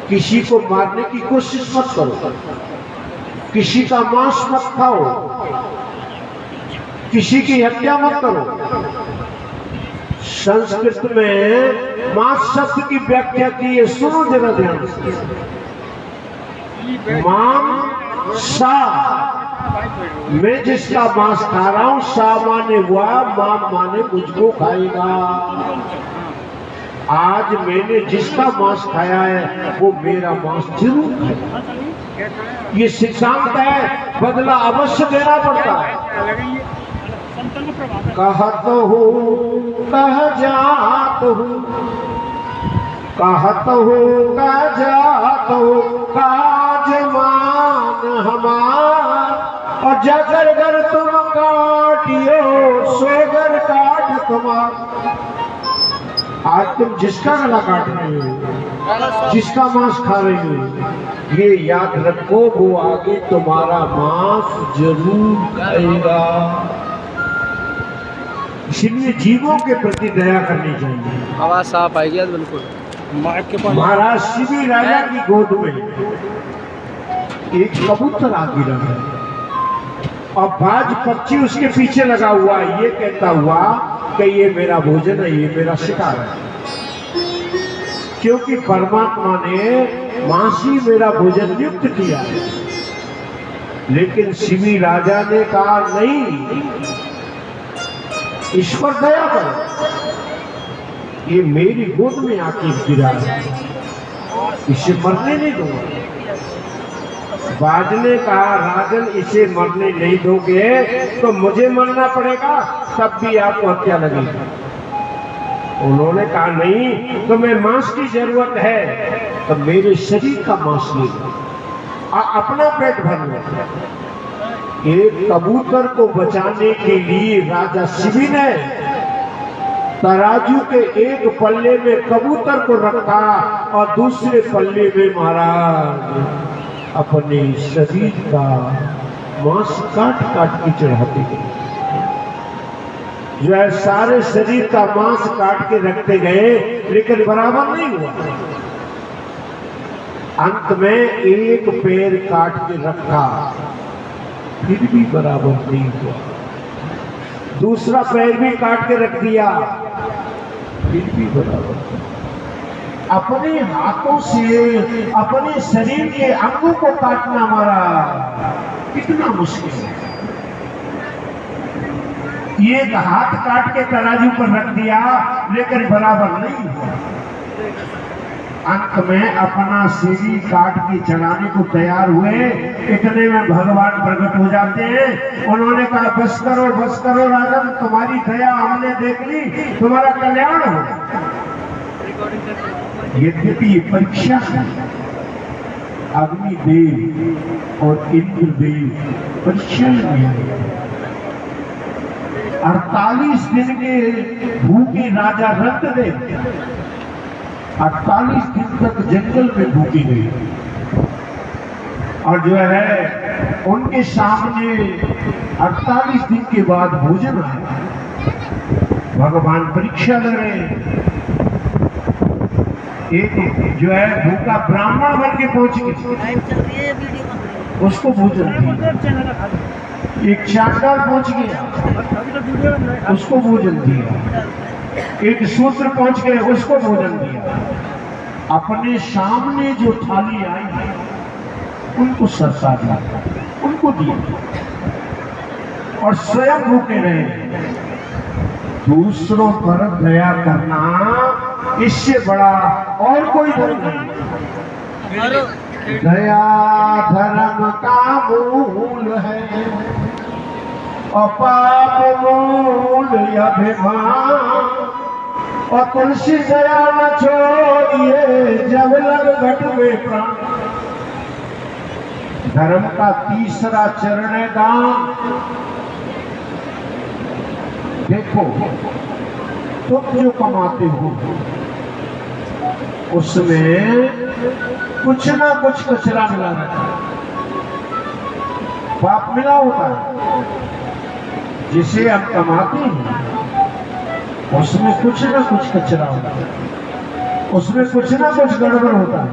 किसी को मारने की कोशिश मत करो, किसी का मांस मत खाओ, किसी की हत्या मत करो। संस्कृत में मांस शब्द की व्याख्या की है, सुनो जरा ध्यान से। मांसा, मैं जिसका मांस खा रहा हूं, सा माने हुआ, मां माने मुझको खाएगा। आज मैंने जिसका मांस खाया है वो मेरा मांस जरूर खाएगा। ये सिद्धांत है, बदला अवश्य देना पड़ता है। कहत हूँ कह जात हूँ, कहत हूँ कह जात हूँ, काज मान हमार, और जगर घर तुम काटियो सोगर काट तुम्हार। आज तुम जिसका गला काट रहे हो, जिसका मांस खा रहे हो, ये याद रखो वो आगे तुम्हारा मांस जरूर खाएगा। इसलिए जीवों के प्रति दया करनी चाहिए। आवाज साफ आएगी बिल्कुल। महाराज शिवी राजा की गोद में एक कबूतर आ गिरा है और बाज पक्षी उसके पीछे लगा हुआ है, ये कहता हुआ कि ये मेरा भोजन है, ये मेरा शिकार है। क्योंकि परमात्मा ने मांसी मेरा भोजन नियुक्त किया है। लेकिन शिवी राजा ने कहा नहीं, ईश्वर दया करो, ये मेरी गोद में आके गिरा है, इसे मरने नहीं दूंगा। बाज ने कहा राजन, इसे मरने नहीं दोगे तो मुझे मरना पड़ेगा, तब भी आपको हत्या लगेगी। उन्होंने कहा नहीं, तुम्हें मांस की जरूरत है तो मेरे शरीर का मांस ले लो, अपना पेट भर लो। एक कबूतर को बचाने के लिए राजा शिवी ने तराजू के एक पल्ले में कबूतर को रखा और दूसरे पल्ले में महाराज अपने शरीर का मांस काट काट के चढ़ाते गए। जो है सारे शरीर का मांस काट के रखते गए, लेकिन बराबर नहीं हुआ। अंत में एक पैर काट के रखा, फिर भी बराबर नहीं हुआ। दूसरा पैर भी काट के रख दिया, फिर भी बराबर। अपने हाथों से अपने शरीर के अंगों को काटना हमारा कितना मुश्किल है। एक हाथ काट के तराजू पर रख दिया, लेकिन बराबर नहीं हुआ। अंत में अपना शरीर काट के चढ़ाने को तैयार हुए, इतने में भगवान प्रकट हो जाते हैं। उन्होंने कहा बस करो राजन, तुम्हारी दया हमने देख ली, तुम्हारा कल्याण हो। यद्यपि ये परीक्षा है, अग्निदेव और इंद्रदेव परीक्षा में 48 दिन के भूखे राजा रत्नदेव 48 दिन तक जंगल में भूखी गई, और जो है उनके सामने 48 दिन के बाद भोजन आया। भगवान परीक्षा ले रहे। एक जो है भूखा ब्राह्मण बन के पहुंच गए, उसको भोजन दिया। एक चाकर पहुंच गया, उसको भोजन दिया। एक शूद्र पहुंच गए, उसको भोजन दिया। अपने सामने जो थाली आई उनको सरसा दिया, उनको दिया, और स्वयं भूखे रहे। दूसरों पर दया करना, इससे बड़ा और कोई धर्म नहीं। दया धर्म का मूल है, और पाप मूल अभिमान। और तुलसी दया न छोड़िए, जब लग घट में प्राण। धर्म का तीसरा चरण है दान। देखो, तुम जो कमाते हो उसमें कुछ ना कुछ कचरा मिला रहता है, पाप मिला होता है। जिसे हम कमाते हैं उसमें कुछ ना कुछ कचरा होता है, उसमें कुछ ना कुछ गड़बड़ होता है।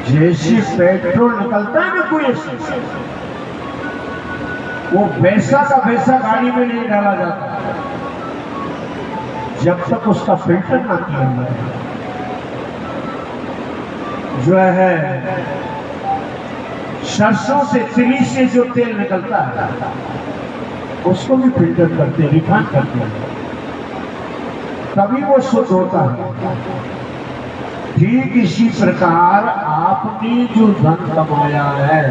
जैसे पेट्रोल निकलता है ना कोई ऐसे, वो वैसा का वैसा गाड़ी में नहीं डाला जाता जब तक उसका फिल्टर ना किया जाए। जो है सरसों से, तिली से जो तेल निकलता है उसको भी फिल्टर करते, रिफाइन करते हैं, तभी वो शुद्ध होता है। ठीक इसी प्रकार आपने जो धन कमाया है,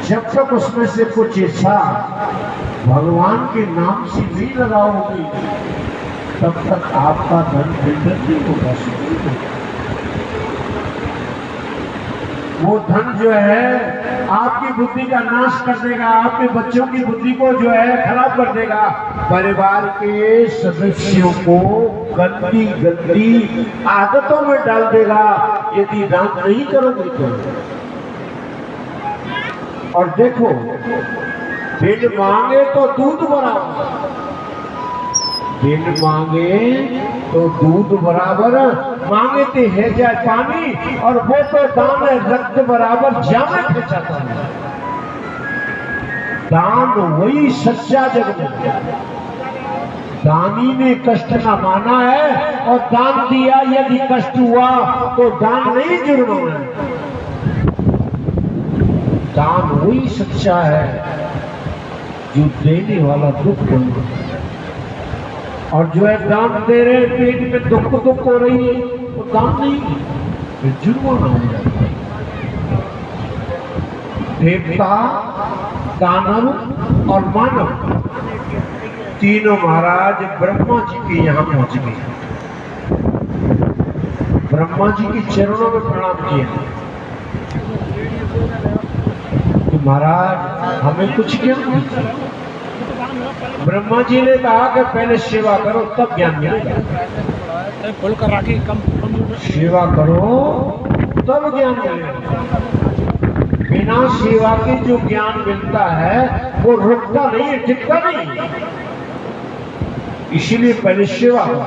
जब तक उसमें से कुछ हिस्सा भगवान के नाम से नहीं लगाओगे, तब तक आपका धन फिल्टर नहीं होगा। वो धन जो है आपकी बुद्धि का नाश कर देगा, आपके बच्चों की बुद्धि को जो है खराब कर देगा, परिवार के सदस्यों को गंदी गंदी आदतों में डाल देगा, यदि दान नहीं करोगे तो। और देखो, बिन मांगे तो दूध बराबर, बिन मांगे तो दूध बराबर, मांगे तो है जाए पानी, और वो तो दान रक्त बराबर जामे जाता है। दान वही सच्चा जग में। दानी ने कष्ट न माना है, और दान दिया यदि कष्ट हुआ तो दान नहीं जुर्माना है। दान वही सच्चा है जो देने वाला दुख बन। और जो है दान दे रहे, पेट में दुख हो रही है, तो दान नहीं, फिर जुर्माना हो जाता है। देवता, दानव और मानव तीनों महाराज ब्रह्मा जी के यहाँ पहुंच गए। ब्रह्मा जी के चरणों में प्रणाम किया। महाराज हमें कुछ ज्ञान नहीं। ब्रह्मा जी ने कहा कि पहले सेवा करो तब ज्ञान मिलेगा। फुल कर राखी कम सेवा करो तब ज्ञान मिलेगा। बिना सेवा के जो ज्ञान मिलता है वो रुकता नहीं है, टिकता नहीं। इसीलिए पहले सेवा करो।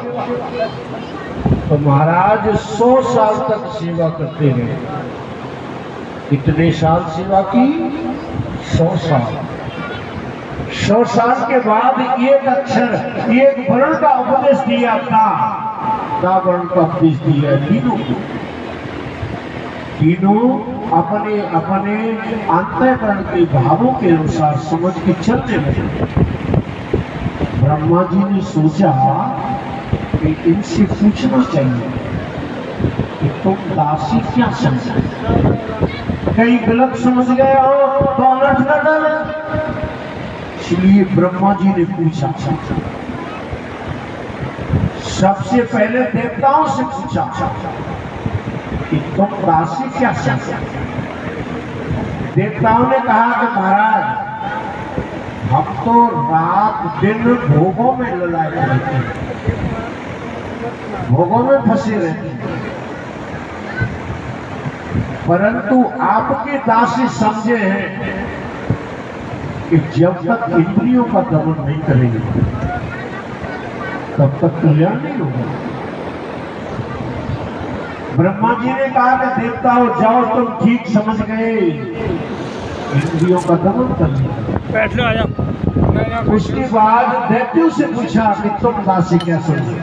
तो महाराज 100 साल तक सेवा करते रहे। कितने साल सेवा की? 100 साल। 100 साल के बाद एक अक्षर, एक वर्ण का उपदेश दिया था। क्या वर्ण का उपदेश दिया? तीनों अपने अपने अंतःकरण के भावों के अनुसार समझ के चलने लगे। ब्रह्मा जी ने सोचा कि इनसे पूछना चाहिए कि तुम दासी क्या समझे। कहीं गलत समझ गए हो तो अनर्थ न डाले। इसलिए ब्रह्मा जी ने पूछा। सबसे पहले देवताओं से पूछा कि तुम दासी क्या समझे। देवताओं ने कहा कि महाराज हम तो रात दिन भोगों में ललाए रहते हैं, भोगों में फंसे रहते हैं, परंतु आपके दासी समझे हैं कि जब तक इंद्रियों का दमन नहीं करेंगे तब तक कल्याण नहीं होगा। ब्रह्मा जी ने कहा कि देवताओं जाओ तुम ठीक समझ गए, इंद्रियों का दमन कर लिया। बैठ लो, आ जाओ। उसके बाद दैत्यों से पूछा कि तुम दासी क्या समझे।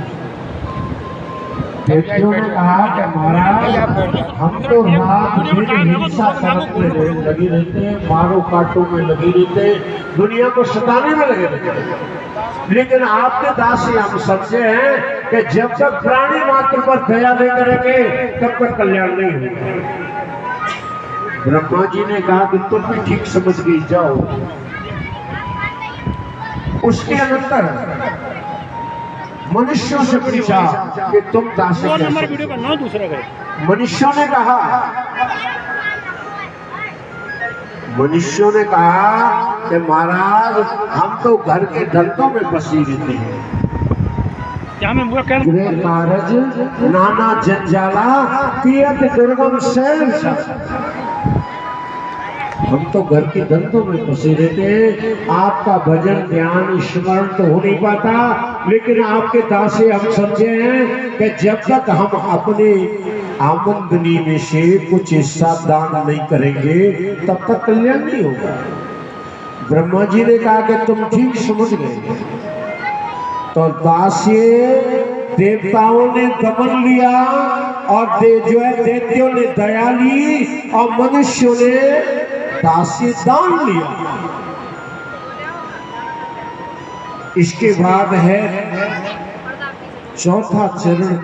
दैत्यों ने कहा कि महाराज हम तो रात दिन हिंसा करने में लगी रहते हैं, मारो काटो में लगी रहते हैं, दुनिया को सताने में लगे रहते हैं। लेकिन आपके दासी हम समझे हैं कि जब तक प्राणी मात्र पर दया नहीं करेंगे तब तक कल्याण नहीं होगा। ब्रह्मा जी ने कहा कि तुम भी ठीक समझ गई, जाओ। उसके अंतर मनुष्यों से पूछा कि तुम दासी क्या समझे। मनुष्यों ने कहा कि महाराज हम तो घर के धंधों में फंसी रहते हैं। गृह कारज नाना जंजाला पियत दुर्गम शैल। हम तो घर के धंधों में फंसे रहते हैं। आपका भजन ध्यान स्मरण तो हो नहीं पाता, लेकिन आपके दासे हम समझे हैं कि जब तक हम अपने आमदनी में से कुछ हिस्सा दान नहीं करेंगे तब तक कल्याण नहीं होगा। ब्रह्मा जी ने कहा कि तुम ठीक समझ गए। तो दासी देवताओं ने दमन लिया और जो है दैत्यों ने दया ली और मनुष्यों ने दासी दान लिया। इसके बाद है चौथा चरण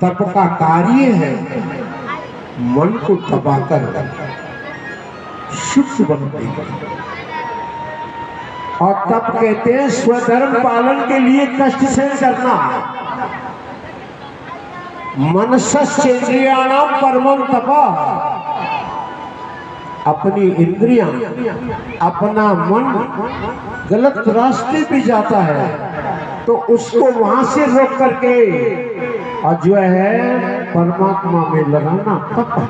तप का कार्य है मन को दबाकर शुद्ध बनते हैं। और तप कहते हैं स्वधर्म पालन के लिए कष्ट सहन करना। मनसश्चेन्द्रियाणाम परमं तपः। अपनी इंद्रियां, अपना मन गलत रास्ते पे जाता है तो उसको वहां से रोक करके और जो है परमात्मा में लगाना तप है।